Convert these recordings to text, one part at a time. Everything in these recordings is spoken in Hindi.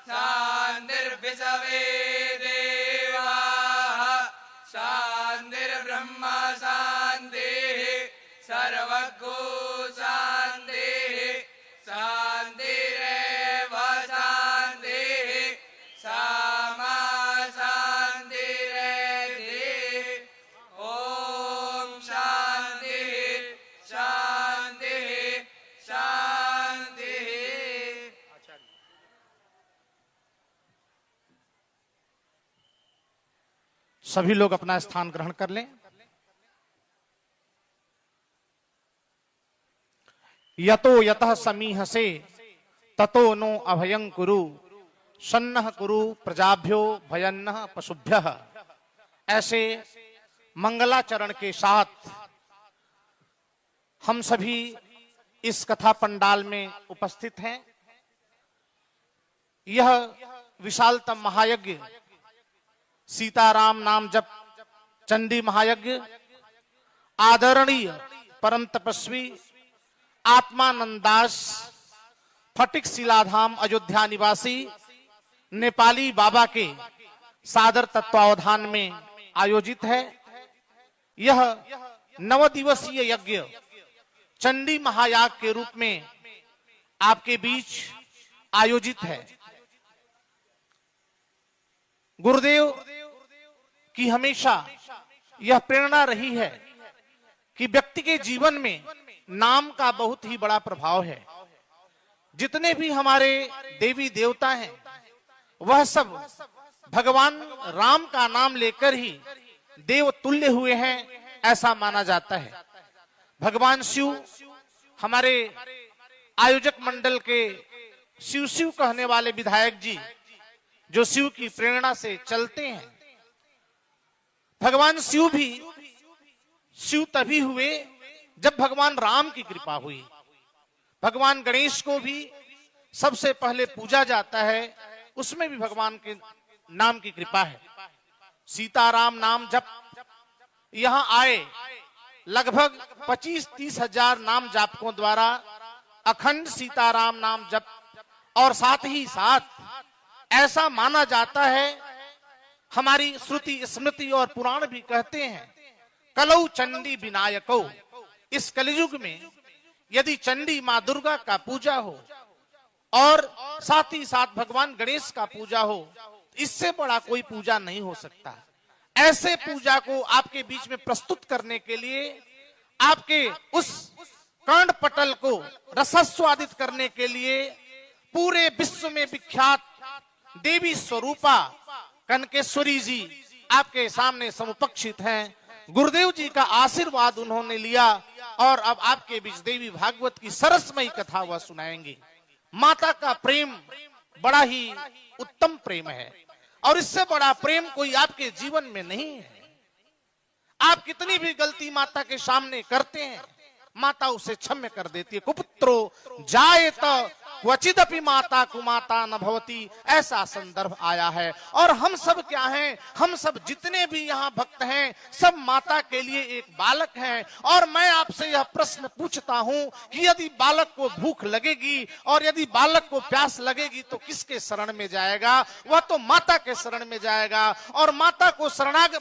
शान्तिर्विश्वे देवाः शान्तिर्ब्रह्म शान्तिः सर्वगो शान्तिः शान्तिरेव शान्तिः सामा शान्तिरेधि ॐ शान्तिः शान्तिः शान्तिः। सभी लोग अपना स्थान ग्रहण कर लें। यतो यतः समीहसे ततो नो अभयं कुरु सन्नः कुरु प्रजाभ्यो भयन्नः पशुभ्यः। ऐसे मंगलाचरण के साथ हम सभी इस कथा पंडाल में उपस्थित हैं। यह विशालतम महायज्ञ सीताराम नाम जप चंडी महायज्ञ आदरणीय परम तपस्वी आत्मानंदास फटिक शिलाधाम अयोध्या निवासी नेपाली बाबा के सादर तत्वावधान में आयोजित है। यह 9 दिवसीय यज्ञ चंडी महायाग के रूप में आपके बीच आयोजित है। गुरुदेव की हमेशा यह प्रेरणा रही है कि व्यक्ति के जीवन में नाम का बहुत ही बड़ा प्रभाव है। जितने भी हमारे देवी देवता हैं वह सब भगवान राम का नाम लेकर ही देव तुल्य हुए हैं, ऐसा माना जाता है। भगवान शिव हमारे आयोजक मंडल के शिव शिव कहने वाले विधायक जी जो शिव की प्रेरणा से चलते हैं, भगवान शिव भी शिव तभी हुए जब भगवान राम की कृपा हुई। भगवान गणेश को भी सबसे पहले पूजा जाता है, उसमें भी भगवान के नाम की कृपा है। सीताराम नाम जप यहां आए लगभग 25-30 हजार नाम जापकों द्वारा अखंड सीताराम नाम जप, और साथ ही साथ ऐसा माना जाता है, हमारी श्रुति स्मृति और पुराण भी कहते हैं, कलौ चंडी विनायको। इस कलयुग में यदि चंडी मां दुर्गा का पूजा हो और साथ ही साथ भगवान गणेश का पूजा हो, इससे बड़ा कोई पूजा नहीं हो सकता। ऐसे पूजा को आपके बीच में प्रस्तुत करने के लिए, आपके उस कर्ण पटल को रसस्वादित करने के लिए पूरे विश्व में विख्यात देवी स्वरूपा कनकेश्वरी जी आपके सामने समुपस्थित हैं। गुरुदेव जी का आशीर्वाद उन्होंने लिया और अब आपके बीच देवी भागवत की सरसमयी कथा वह सुनाएंगे। माता का प्रेम बड़ा ही उत्तम प्रेम है और इससे बड़ा प्रेम कोई आपके जीवन में नहीं है। आप कितनी भी गलती माता के सामने करते हैं, माता उसे क्षम्य कर देती है। कुपुत्रो जायेत क्वचिदपि माता कुमाता न भवति, ऐसा संदर्भ आया है। और हम सब क्या हैं, हम सब जितने भी यहाँ भक्त हैं सब माता के लिए एक बालक हैं। और मैं आपसे यह प्रश्न पूछता हूँ कि यदि बालक को भूख लगेगी और यदि बालक को प्यास लगेगी तो किसके शरण में जाएगा? वह तो माता के शरण में जाएगा। और माता को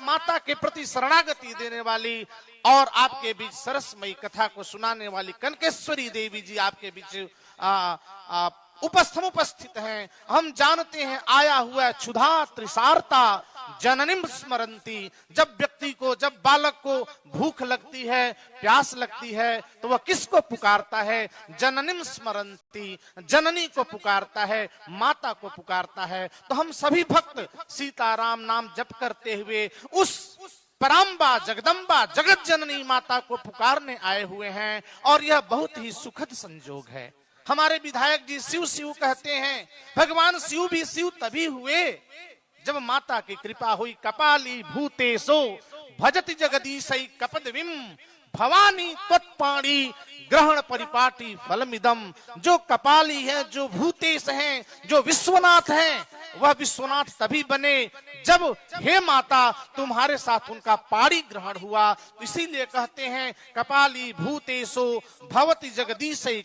माता के प्रति शरणागति देने वाली और आपके बीच सरसमयी कथा को सुनाने वाली कनकेश्वरी देवी जी आपके बीच उपस्थित हैं। हम जानते हैं आया हुआ क्षुधा त्रिसारता जननीम स्मरंती। जब व्यक्ति को, जब बालक को भूख लगती है, प्यास लगती है तो वह किसको पुकारता है? जननीम स्मरंती, जननी को पुकारता है, माता को पुकारता है। तो हम सभी भक्त सीताराम नाम जप करते हुए उस पराम्बा जगदम्बा जगत जननी माता को पुकारने आए हुए हैं और यह बहुत ही सुखद संजोग है। हमारे विधायक जी शिव शिव कहते हैं, भगवान शिव भी शिव तभी हुए जब माता की कृपा हुई। कपाली भूतेशो भजति जगदीशई कपदविम भवानी त्वत्पाणी ग्रहण परिपाटी फलमिदम। जो कपाली है, जो भूतेश हैं, जो विश्वनाथ हैं, वह विश्वनाथ तभी बने जब हे माता तुम्हारे साथ उनका पाणी ग्रहण हुआ। इसीलिए कहते हैं कपाली भूतेशो भवति जगदीशई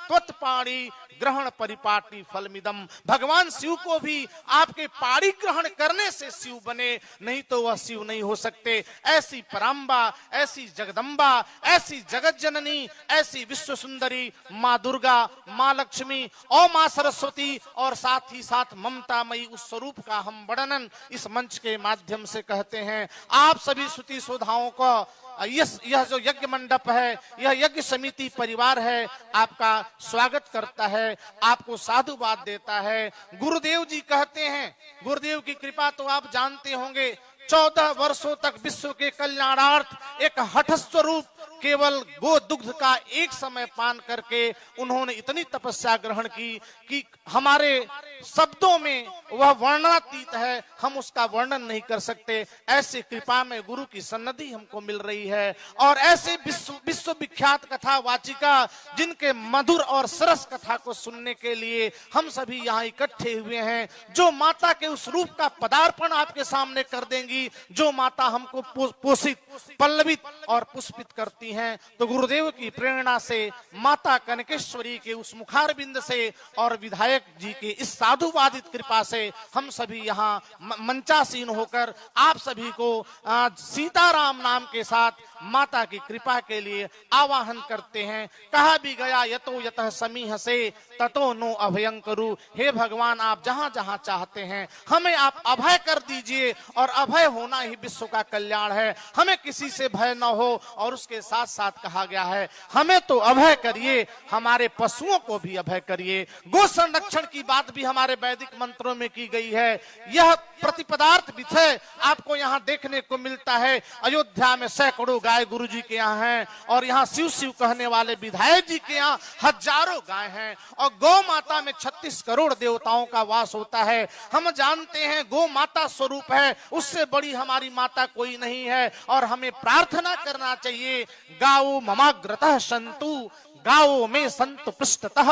त्वत् पाणी ग्रहण परिपाटी फलमिदम। भगवान शिव को भी आपके पाड़ी ग्रहण करने से शिव बने, नहीं तो वह शिव नहीं हो सकते। ऐसी पराम्बा, ऐसी जगदम्बा, ऐसी जगत जननी, ऐसी विश्व सुंदरी माँ दुर्गा, माँ लक्ष्मी और माँ सरस्वती और साथ ही साथ ममतामयी उस स्वरूप का हम वर्णन इस मंच के माध्यम से कहते हैं। आप सभी श्रुति सुधाओं को यह जो यज्ञ मंडप है, यह यज्ञ समिति परिवार है, आपका स्वागत करता है, आपको साधुवाद देता है। गुरुदेव जी कहते हैं, गुरुदेव की कृपा तो आप जानते होंगे, 14 वर्षों तक विश्व के कल्याणार्थ एक हठ स्वरूप केवल गो दुग्ध का एक समय पान करके उन्होंने इतनी तपस्या ग्रहण की कि हमारे शब्दों में वह वर्णनातीत है, हम उसका वर्णन नहीं कर सकते। ऐसे कृपा में गुरु की सन्निधि हमको मिल रही है और ऐसे विश्व विख्यात कथा वाचिका जिनके मधुर और सरस कथा को सुनने के लिए हम सभी यहाँ इकट्ठे हुए हैं, जो माता के उस रूप का पदार्पण आपके सामने कर देंगी, जो माता हमको पोषित, पल्लवित और पुष्पित करती हैं। तो गुरुदेव की प्रेरणा से, माता कनकेश्वरी के उस मुखारबिंद से और विधायक जी के इस साधुवादित कृपा से हम सभी यहाँ मंचासीन होकर आप सभी को सीताराम नाम के साथ माता की कृपा के लिए आवाहन करते हैं। कहा भी गया, यतो यतः समीह से ततो नो अभयं करू। हे भगवान, आप जहां जहां चाहते हैं हमें आप अभय कर दीजिए, और अभय होना ही विश्व का कल्याण है। हमें किसी से भय न हो, और उसके साथ साथ कहा गया है, हमें तो अभय करिए, हमारे पशुओं को भी अभय करिए। गो संरक्षण की बात भी हमारे वैदिक मंत्रों में की गई है। यह प्रतिपदार्थ विषय आपको यहाँ देखने को मिलता है। अयोध्या में सैकड़ों गाय गुरु जी के यहाँ हैं, और यहाँ शिव शिव कहने वाले विधायक जी के यहाँ हजारों गाय हैं, और गौ माता में 36 करोड़ देवताओं का वास होता है। हम जानते हैं गौ माता स्वरूप है, उससे बड़ी हमारी माता कोई नहीं है, और हमें प्रार्थना करना चाहिए, गाओ ममाग्रतः संतु, गाओ में संतु पृष्ठतः,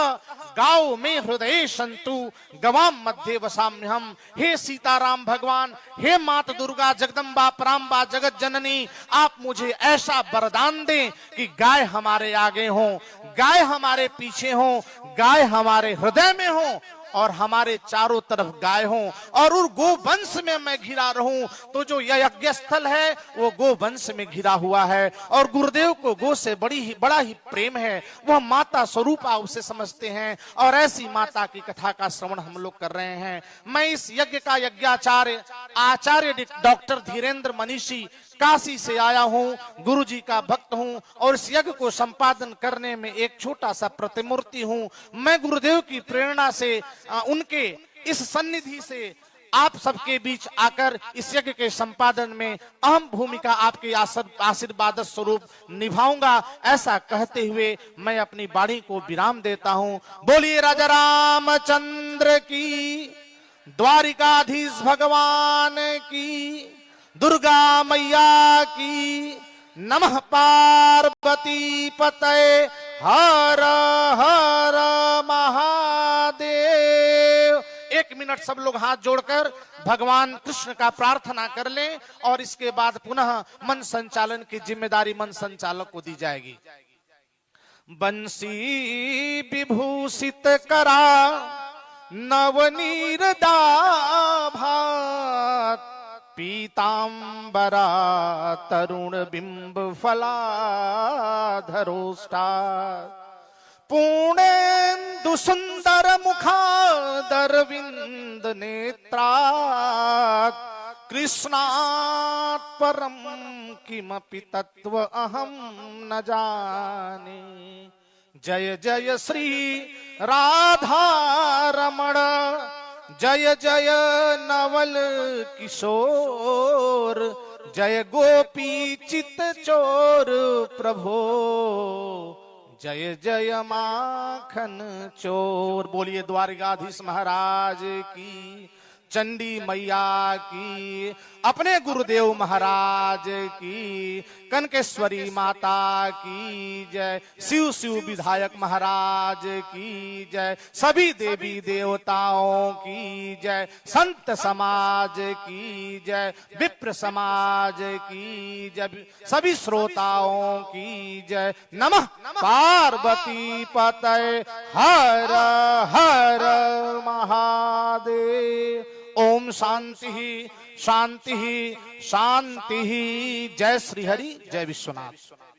गाओ में हृदय संतु, गवाम मध्य वसाम्यहम। हे सीताराम भगवान, हे माता दुर्गा, जगदम्बा, पराम्बा, जगत जननी, आप मुझे ऐसा वरदान दें कि गाय हमारे आगे हो, गाय हमारे पीछे हो, गाय हमारे हृदय में हो, और हमारे चारों तरफ गाय हो, और उस गोवंश में मैं घिरा रहूं। तो जो यह यज्ञ स्थल है वो गोवंश में घिरा हुआ है, और गुरुदेव को गो से बड़ा ही प्रेम है। वह माता स्वरूपा उसे समझते हैं, और ऐसी माता की कथा का श्रवण हम लोग कर रहे हैं। मैं इस यज्ञ का यज्ञाचार्य आचार्य डॉक्टर धीरेन्द्र मनीषी काशी से आया हूँ, गुरु जी का भक्त हूँ, और इस यज्ञ को संपादन करने में एक छोटा सा प्रतिमूर्ति हूँ। मैं गुरुदेव की प्रेरणा से, उनके इस सन्निधि से आप सबके बीच आकर इस यज्ञ के संपादन में अहम भूमिका आपके आशीर्वाद स्वरूप निभाऊंगा। ऐसा कहते हुए मैं अपनी वाणी को विराम देता हूँ। बोलिए राजा रामचंद्र की, द्वारिकाधीश भगवान की, दुर्गा मैया की, नमः पार्वती पतये, हर हर महादेव। 1 मिनट सब लोग हाथ जोड़कर भगवान कृष्ण का प्रार्थना कर लें, और इसके बाद पुनः मन संचालन की जिम्मेदारी मन संचालक को दी जाएगी। बंसी विभूषित करा नवनीरदा भात, पीतांबरा तरुण बिंब फलाधरोष्टा, पूर्णेन्दु सुंदर मुखादरविंद नेत्रात्, कृष्णात् परम किमपि तत्व अहम न जाने। जय जय श्री राधा रमण, जय जय नवल किशोर, जय गोपी चित चोर प्रभो, जय जय माखन चोर। बोलिए द्वारिकाधीश महाराज की। चंडी मैया की, अपने गुरुदेव महाराज की, कनकेश्वरी माता की जय, शिव शिव विधायक महाराज की जय, सभी देवी देवताओं की जय, संत समाज की जय, विप्र समाज की जय, सभी श्रोताओं की जय। नमः पार्वती पतये हर हर महादेव। ओम शांति शांति शांति। जय श्री हरि, जय विश्वनाथ।